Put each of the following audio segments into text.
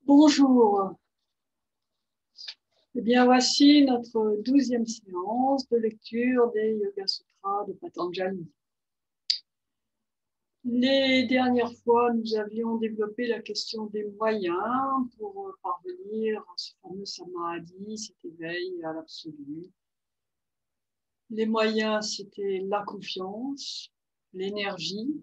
Bonjour, eh bien voici notre 12e séance de lecture des Yoga Sutras de Patanjali. Les dernières fois, nous avions développé la question des moyens pour parvenir à ce fameux samadhi, cet éveil à l'absolu. Les moyens, c'était la confiance, l'énergie,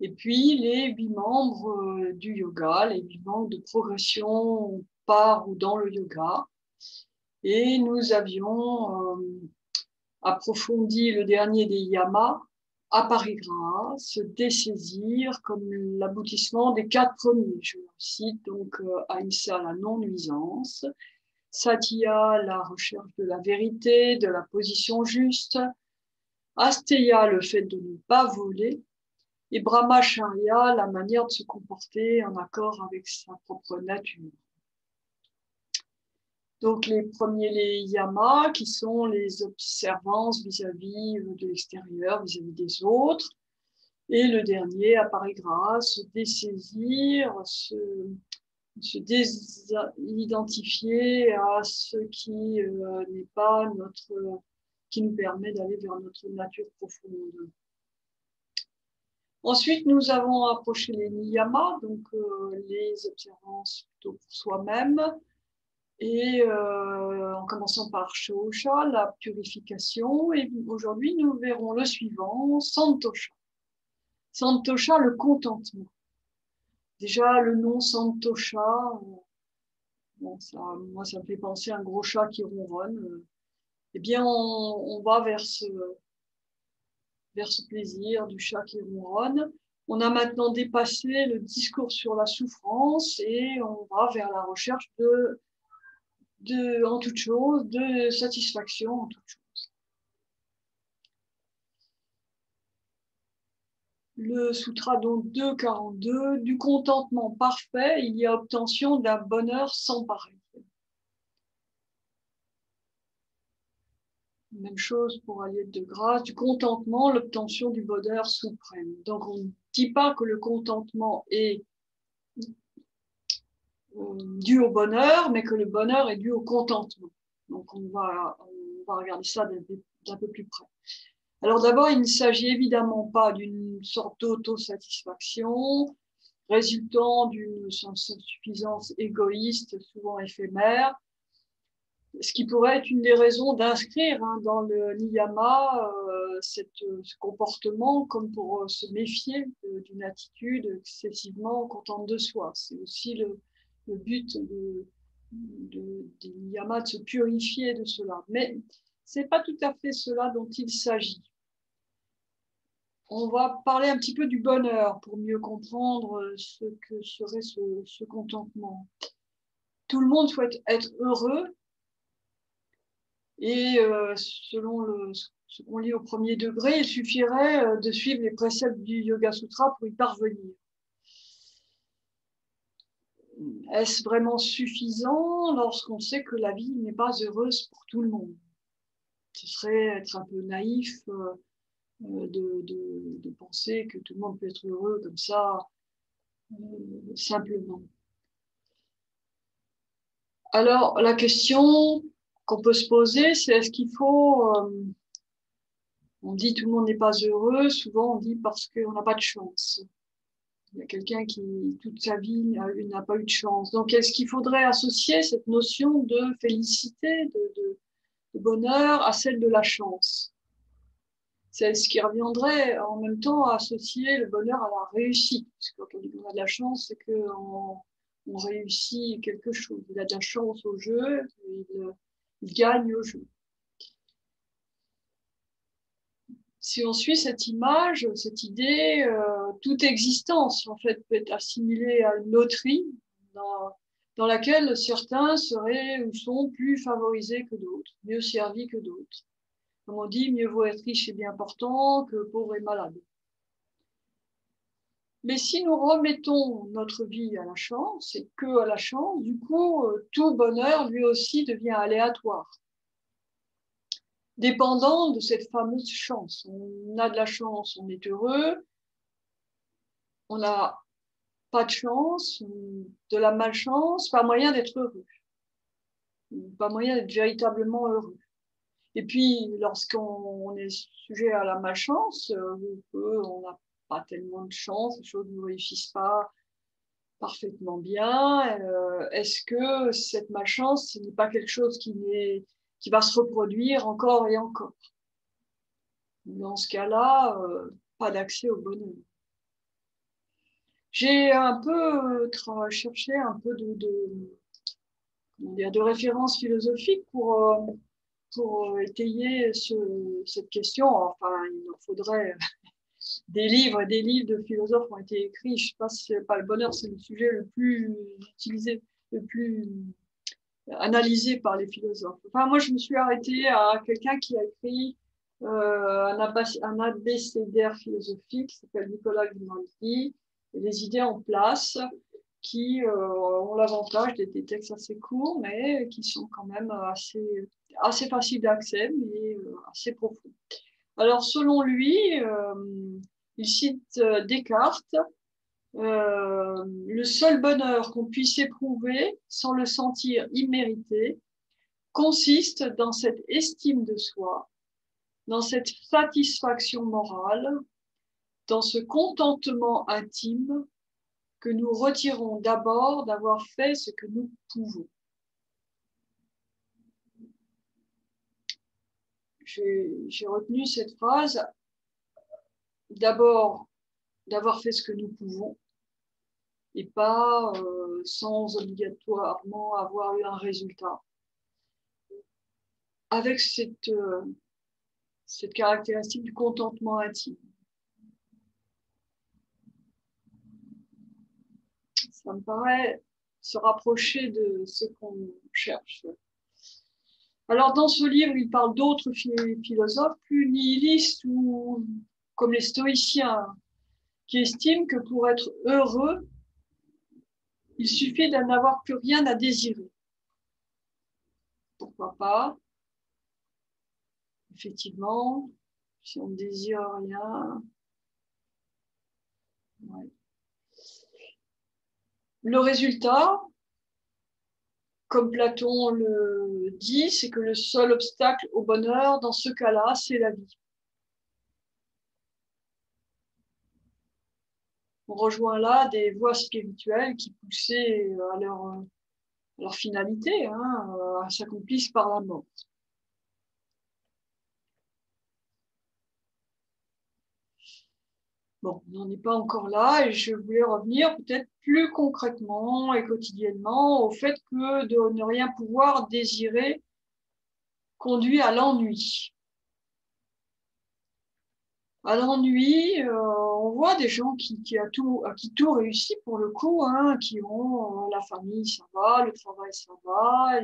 et puis les 8 membres du yoga, les 8 membres de progression par ou dans le yoga. Et nous avions approfondi le dernier des yamas, aparigraha, se dessaisir comme l'aboutissement des 4 premiers. Je cite donc ahimsa, la non-nuisance, satya, la recherche de la vérité, de la position juste, asteya, le fait de ne pas voler, et brahmacharya, la manière de se comporter en accord avec sa propre nature. Donc les premiers, les yamas, qui sont les observances vis-à-vis de l'extérieur, vis-à-vis des autres. Et le dernier, aparigraha, se dessaisir, se désidentifier à ce qui n'est pas notre, qui nous permet d'aller vers notre nature profonde. Ensuite, nous avons approché les niyamas, donc les observances plutôt pour soi-même, et en commençant par Shosha, la purification, et aujourd'hui nous verrons le suivant, Santosha. Santosha, le contentement. Déjà le nom Santosha, bon, moi ça me fait penser à un gros chat qui ronronne. Eh bien on va vers ce plaisir du chat qui ronronne. On a maintenant dépassé le discours sur la souffrance et on va vers la recherche en toute chose, de satisfaction en toute chose. Le sutra donc 2.42, du contentement parfait, il y a obtention d'un bonheur sans pareil. Même chose pour allier de grâce, du contentement, l'obtention du bonheur suprême. Donc on ne dit pas que le contentement est dû au bonheur, mais que le bonheur est dû au contentement. Donc on va regarder ça d'un peu plus près. Alors d'abord, il ne s'agit évidemment pas d'une sorte d'autosatisfaction résultant d'une suffisance égoïste, souvent éphémère, ce qui pourrait être une des raisons d'inscrire dans le niyama ce comportement comme pour se méfier d'une attitude excessivement contente de soi. C'est aussi le but des niyamas, de se purifier de cela. Mais ce n'est pas tout à fait cela dont il s'agit. On va parler un petit peu du bonheur pour mieux comprendre ce que serait ce contentement. Tout le monde souhaite être heureux et selon ce qu'on lit au premier degré, il suffirait de suivre les préceptes du Yoga Sutra pour y parvenir. Est-ce vraiment suffisant lorsqu'on sait que la vie n'est pas heureuse pour tout le monde? Ce serait être un peu naïf de penser que tout le monde peut être heureux comme ça, simplement. Alors, la question qu'on peut se poser, c'est est-ce qu'il faut... on dit tout le monde n'est pas heureux, souvent on dit parce qu'on n'a pas de chance. Il y a quelqu'un qui, toute sa vie, n'a pas eu de chance. Donc, est-ce qu'il faudrait associer cette notion de félicité, de bonheur à celle de la chance? C'est ce qui reviendrait en même temps à associer le bonheur à la réussite. Parce que quand on dit qu'on a de la chance, c'est qu'on réussit quelque chose. Il a de la chance au jeu, il gagne au jeu. Si on suit cette image, cette idée, toute existence en fait peut être assimilée à une loterie dans laquelle certains seraient ou sont plus favorisés que d'autres, mieux servis que d'autres. Comme on dit, mieux vaut être riche et bien portant que pauvre et malade. Mais si nous remettons notre vie à la chance, et que à la chance, du coup, tout bonheur lui aussi devient aléatoire, dépendant de cette fameuse chance. On a de la chance, on est heureux. On a pas de chance, de la malchance, pas moyen d'être heureux, pas moyen d'être véritablement heureux. Et puis, lorsqu'on est sujet à la malchance, on n'a pas tellement de chance, les choses ne réussissent pas parfaitement bien. Est-ce que cette malchance, ce n'est pas quelque chose qui va se reproduire encore et encore? Dans ce cas-là, pas d'accès au bonheur. J'ai un peu cherché un peu de références philosophiques pour étayer cette question. Enfin, il en faudrait des livres et des livres de philosophes ont été écrits. Je ne sais pas si c'est pas le bonheur, c'est le sujet le plus utilisé, le plus analysé par les philosophes. Enfin, moi, je me suis arrêtée à quelqu'un qui a écrit un abécédaire philosophique qui s'appelle Nicolas Grimaldi, et les idées en place, qui ont l'avantage d'être des textes assez courts, mais qui sont quand même assez faciles d'accès, mais assez profonds. Alors, selon lui, il cite Descartes, le seul bonheur qu'on puisse éprouver sans le sentir immérité consiste dans cette estime de soi, dans cette satisfaction morale, dans ce contentement intime que nous retirons d'abord d'avoir fait ce que nous pouvons. J'ai retenu cette phrase, d'abord d'avoir fait ce que nous pouvons, et pas sans obligatoirement avoir eu un résultat. Avec cette caractéristique du contentement intime. Ça me paraît se rapprocher de ce qu'on cherche. Alors, dans ce livre, il parle d'autres philosophes plus nihilistes ou comme les stoïciens, qui estiment que pour être heureux, il suffit d'en avoir plus rien à désirer. Pourquoi pas? Effectivement, si on ne désire rien. Ouais. Le résultat, comme Platon le dit, c'est que le seul obstacle au bonheur, dans ce cas-là, c'est la vie. On rejoint là des voies spirituelles qui poussaient à leur finalité, s'accomplissent par la mort. Bon, on n'en est pas encore là et je voulais revenir peut-être plus concrètement et quotidiennement au fait que de ne rien pouvoir désirer conduit à l'ennui. À l'ennui, on voit des gens qui tout réussit pour le coup, qui ont la famille, ça va, le travail, ça va,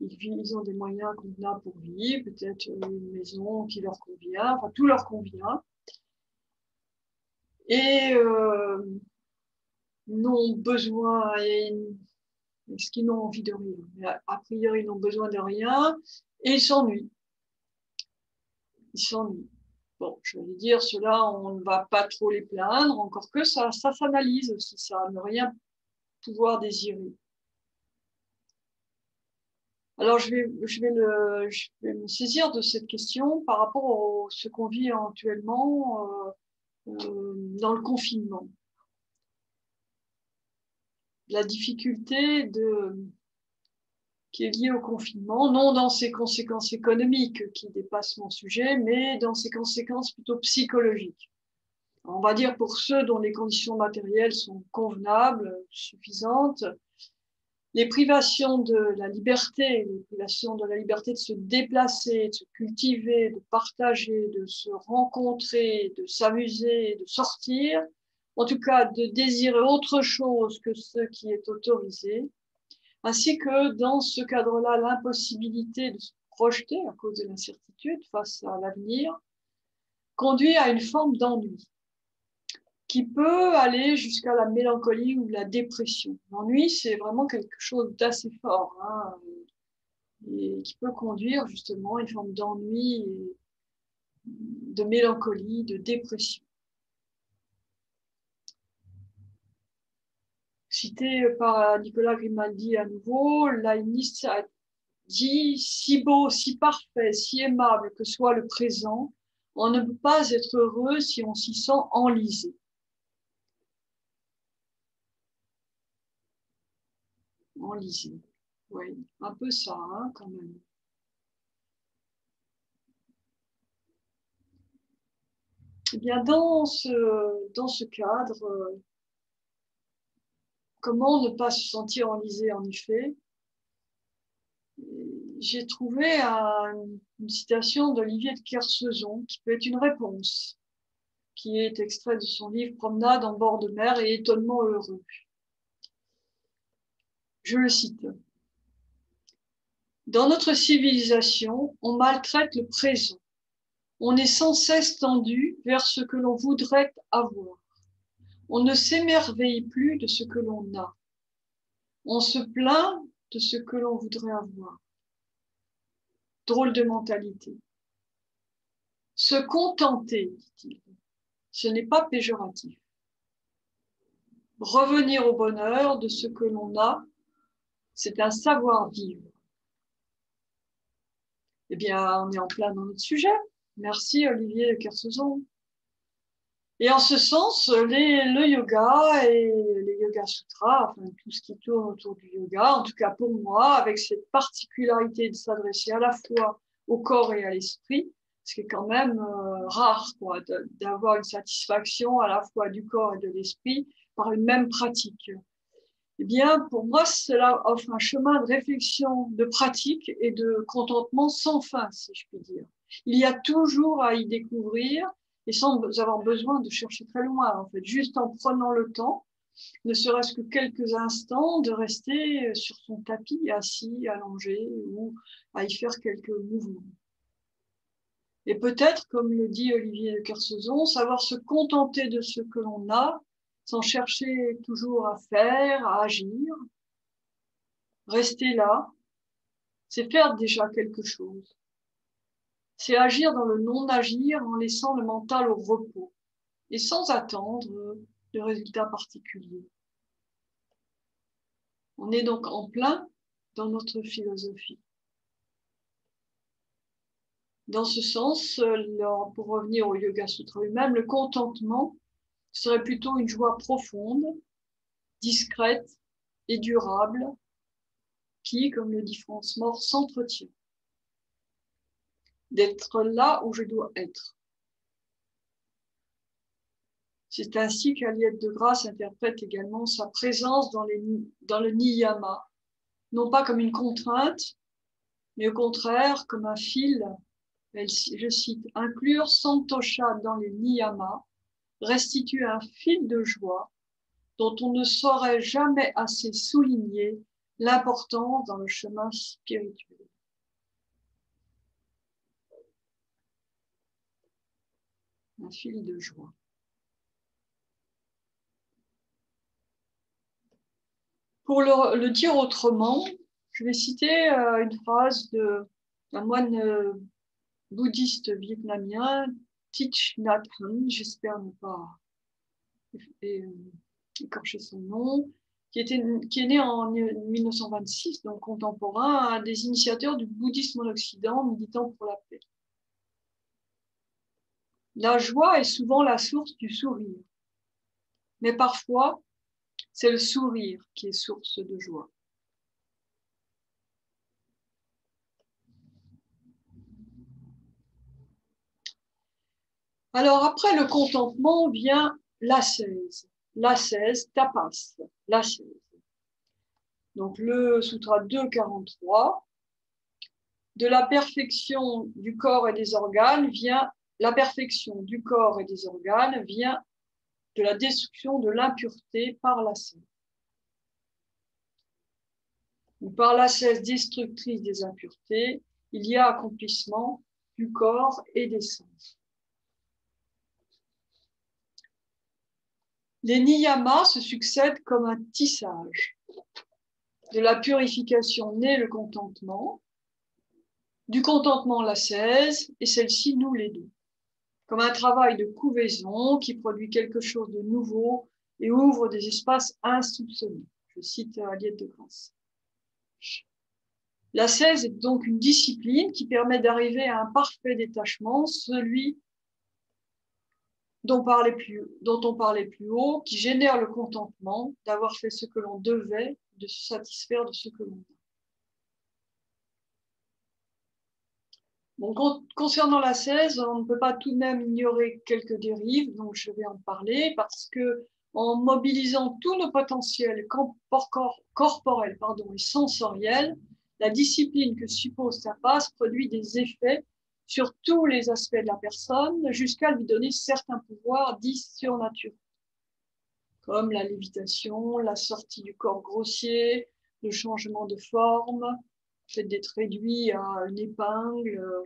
ils ont des moyens convenables pour vivre, peut-être une maison qui leur convient, enfin tout leur convient. Et n'ont besoin, est-ce qu'ils n'ont envie de rien? Mais a priori, ils n'ont besoin de rien et ils s'ennuient. Ils s'ennuient. Bon, je vais dire, cela, on ne va pas trop les plaindre, encore que ça s'analyse aussi, ça, ne rien pouvoir désirer. Alors, je vais me saisir de cette question par rapport à ce qu'on vit actuellement dans le confinement. La difficulté qui est liée au confinement, non dans ses conséquences économiques qui dépassent mon sujet, mais dans ses conséquences plutôt psychologiques. On va dire pour ceux dont les conditions matérielles sont convenables, suffisantes, les privations de la liberté, les privations de la liberté de se déplacer, de se cultiver, de partager, de se rencontrer, de s'amuser, de sortir, en tout cas de désirer autre chose que ce qui est autorisé, ainsi que dans ce cadre-là, l'impossibilité de se projeter à cause de l'incertitude face à l'avenir, conduit à une forme d'ennui qui peut aller jusqu'à la mélancolie ou la dépression. L'ennui, c'est vraiment quelque chose d'assez fort, et qui peut conduire justement à une forme d'ennui, de mélancolie, de dépression. cité par Nicolas Grimaldi à nouveau, Leibniz a dit « Si beau, si parfait, si aimable que soit le présent, on ne peut pas être heureux si on s'y sent enlisé. » Enlisé, oui, un peu ça, hein, quand même. Eh bien, dans ce cadre, comment ne pas se sentir enlisé, en effet? J'ai trouvé une citation d'Olivier de Kersauzon qui peut être une réponse, qui est extrait de son livre Promenade en bord de mer et étonnement heureux. Je le cite. Dans notre civilisation, on maltraite le présent. On est sans cesse tendu vers ce que l'on voudrait avoir. On ne s'émerveille plus de ce que l'on a. On se plaint de ce que l'on voudrait avoir. Drôle de mentalité. Se contenter, dit-il, ce n'est pas péjoratif. Revenir au bonheur de ce que l'on a, c'est un savoir-vivre. Eh bien, on est en plein dans notre sujet. Merci Olivier Kersauzon. Et en ce sens, le yoga et les yoga sutras, enfin tout ce qui tourne autour du yoga, en tout cas pour moi, avec cette particularité de s'adresser à la fois au corps et à l'esprit, ce qui est quand même rare, quoi, d'avoir une satisfaction à la fois du corps et de l'esprit par une même pratique. Eh bien, pour moi, cela offre un chemin de réflexion, de pratique et de contentement sans fin, si je puis dire. Il y a toujours à y découvrir et sans avoir besoin de chercher très loin, en fait, juste en prenant le temps, ne serait-ce que quelques instants, de rester sur son tapis, assis, allongé, ou à y faire quelques mouvements. Et peut-être, comme le dit Olivier de Kersauzon, savoir se contenter de ce que l'on a, sans chercher toujours à faire, à agir. Rester là, c'est faire déjà quelque chose. C'est agir dans le non-agir en laissant le mental au repos et sans attendre de résultats particuliers. On est donc en plein dans notre philosophie. Dans ce sens, pour revenir au Yoga Sutra lui-même, le contentement serait plutôt une joie profonde, discrète et durable, qui, comme le dit Franz Mohr, s'entretient. D'être là où je dois être. C'est ainsi qu'Aliette de Grasse interprète également sa présence dans le niyama, non pas comme une contrainte, mais au contraire comme un fil. Je cite, « Inclure Santosha dans les niyamas restitue un fil de joie dont on ne saurait jamais assez souligner l'importance dans le chemin spirituel. » Un fil de joie. Pour le dire autrement, je vais citer une phrase d'un moine bouddhiste vietnamien, Thich Nhat Hanh, j'espère ne pas écorcher son nom, qui est né en 1926, donc contemporain, un des initiateurs du bouddhisme en Occident, militant pour la paix. La joie est souvent la source du sourire, mais parfois, c'est le sourire qui est source de joie. Alors après le contentement vient l'ascèse, tapas, l'ascèse. Donc le Sutra 2.43, de la perfection du corps et des organes vient la perfection du corps et des organes vient de la destruction de l'impureté par l'ascèse. Par l'ascèse destructrice des impuretés, il y a accomplissement du corps et des sens. Les niyamas se succèdent comme un tissage. De la purification naît le contentement, du contentement l'ascèse, et celle-ci noue les deux. Comme un travail de couvaison qui produit quelque chose de nouveau et ouvre des espaces insoupçonnés. Je cite Aliette de Grasse. L'ascèse est donc une discipline qui permet d'arriver à un parfait détachement, celui dont on parlait plus haut, qui génère le contentement d'avoir fait ce que l'on devait, de se satisfaire de ce que l'on a. Bon, concernant l'ascèse, on ne peut pas tout de même ignorer quelques dérives, donc je vais en parler, parce que en mobilisant tous nos potentiels corporels et sensoriels, la discipline que suppose sa passe produit des effets sur tous les aspects de la personne, jusqu'à lui donner certains pouvoirs dits surnaturels, comme la lévitation, la sortie du corps grossier, le changement de forme, le fait d'être réduit à une épingle,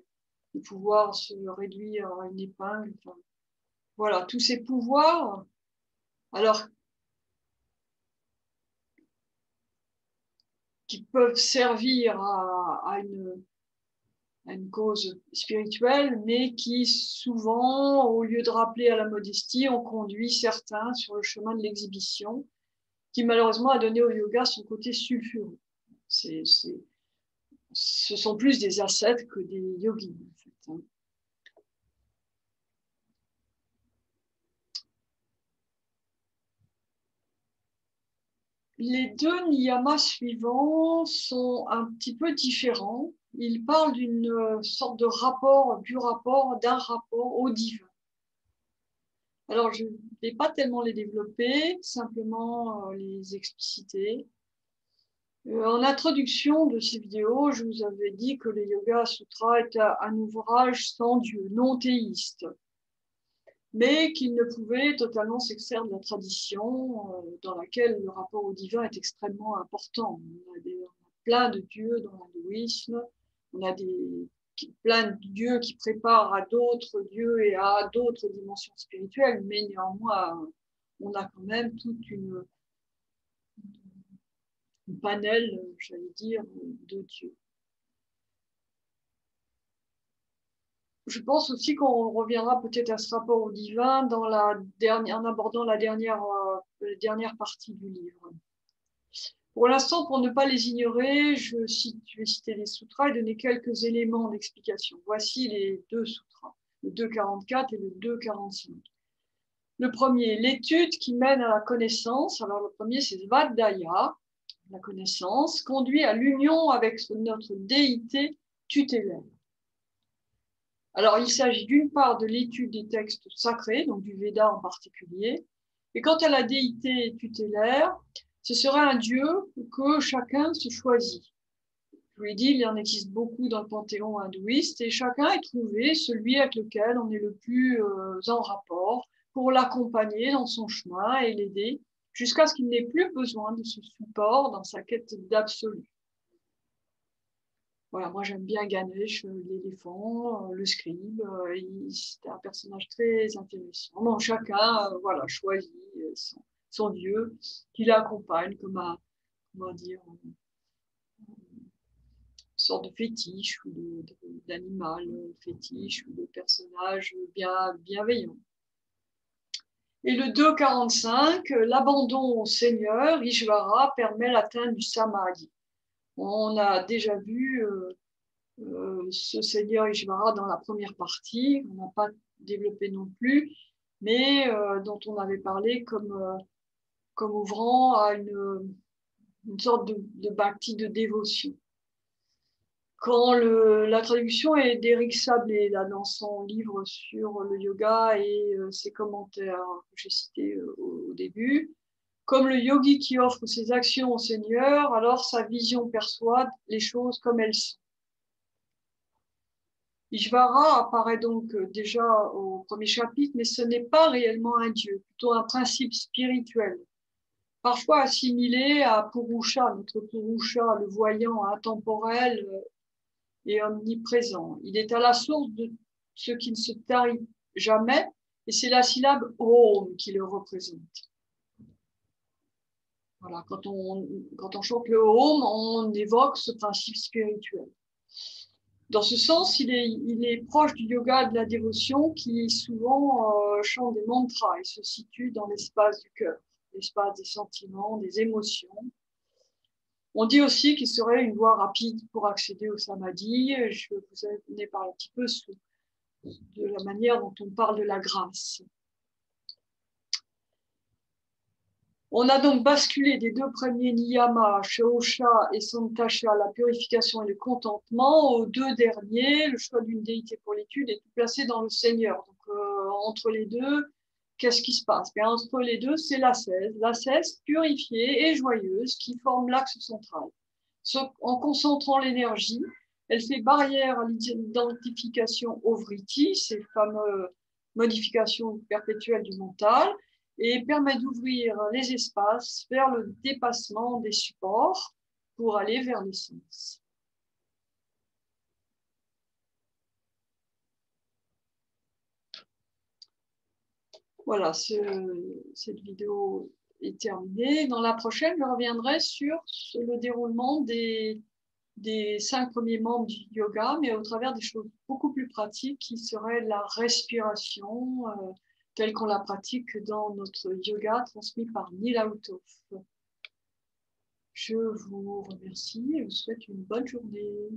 de pouvoir se réduire à une épingle. Enfin, voilà, tous ces pouvoirs, alors qui peuvent servir à une cause spirituelle, mais qui souvent, au lieu de rappeler à la modestie, ont conduit certains sur le chemin de l'exhibition, qui malheureusement a donné au yoga son côté sulfureux. Ce sont plus des ascètes que des yogis, en fait. Les deux niyamas suivants sont un petit peu différents. Ils parlent d'une sorte de rapport, d'un rapport au divin. Alors, je ne vais pas tellement les développer, simplement les expliciter. En introduction de ces vidéos, je vous avais dit que le Yoga Sutra est un ouvrage sans Dieu, non théiste, mais qu'il ne pouvait totalement s'extraire de la tradition dans laquelle le rapport au divin est extrêmement important. On a plein de dieux dans l'hindouisme, on a plein de dieux qui préparent à d'autres dieux et à d'autres dimensions spirituelles, mais néanmoins, on a quand même toute une panel, j'allais dire, de dieux. Je pense aussi qu'on reviendra peut-être à ce rapport au divin en abordant la dernière partie du livre. Pour l'instant, pour ne pas les ignorer, je vais citer les sutras et donner quelques éléments d'explication. Voici les deux sutras, le 2.44 et le 2.45. Le premier, l'étude qui mène à la connaissance. Alors le premier, c'est Svadhyaya, la connaissance, conduit à l'union avec notre déité tutélaire. Alors, il s'agit d'une part de l'étude des textes sacrés, donc du Veda en particulier, et quant à la déité tutélaire, ce serait un dieu que chacun se choisit. Je vous l'ai dit, il en existe beaucoup dans le panthéon hindouiste, et chacun est trouvé celui avec lequel on est le plus en rapport pour l'accompagner dans son chemin et l'aider, jusqu'à ce qu'il n'ait plus besoin de ce support dans sa quête d'absolu. Voilà, moi j'aime bien Ganesh, l'éléphant, le scribe, c'est un personnage très intéressant. Bon, chacun voilà, choisit son dieu qui l'accompagne comme comment dire, une sorte de fétiche ou d'animal fétiche ou de personnage bienveillant. Et le 2.45, l'abandon au Seigneur, Ishvara, permet l'atteinte du samadhi. On a déjà vu ce Seigneur Ishvara dans la première partie, on n'a pas développé non plus, mais dont on avait parlé comme ouvrant à une sorte de bhakti, de dévotion. Quand la traduction est d'Éric Sablé, là, dans son livre sur le yoga et ses commentaires que j'ai cités au début, comme le yogi qui offre ses actions au Seigneur, alors sa vision perçoit les choses comme elles sont. Ishvara apparaît donc déjà au premier chapitre, mais ce n'est pas réellement un dieu, plutôt un principe spirituel, parfois assimilé à Purusha, notre Purusha, le voyant intemporel et omniprésent. Il est à la source de ce qui ne se tarit jamais, et c'est la syllabe Om qui le représente. Voilà, quand on chante le Om, on évoque ce principe spirituel. Dans ce sens, il est proche du yoga et de la dévotion qui souvent chante des mantras et se situe dans l'espace du cœur. l'espace des sentiments, des émotions. On dit aussi qu'il serait une voie rapide pour accéder au samadhi. Je vous ai parlé un petit peu de la manière dont on parle de la grâce. On a donc basculé des deux premiers niyamas, Shosha et Santasha, la purification et le contentement, aux deux derniers, le choix d'une déité pour l'étude, est tout placé dans le Seigneur. Donc, entre les deux, qu'est-ce qui se passe? Bien, entre les deux, c'est l'ascèse purifiée et joyeuse qui forme l'axe central. En concentrant l'énergie, elle fait barrière à l'identification au vritti, ces fameuses modifications perpétuelles du mental, et permet d'ouvrir les espaces vers le dépassement des supports pour aller vers l'essence. Voilà, cette vidéo est terminée. Dans la prochaine, je reviendrai sur le déroulement des 5 premiers membres du yoga, mais au travers des choses beaucoup plus pratiques qui seraient la respiration, telle qu'on la pratique dans notre yoga transmis par Neil Autof. Je vous remercie et vous souhaite une bonne journée.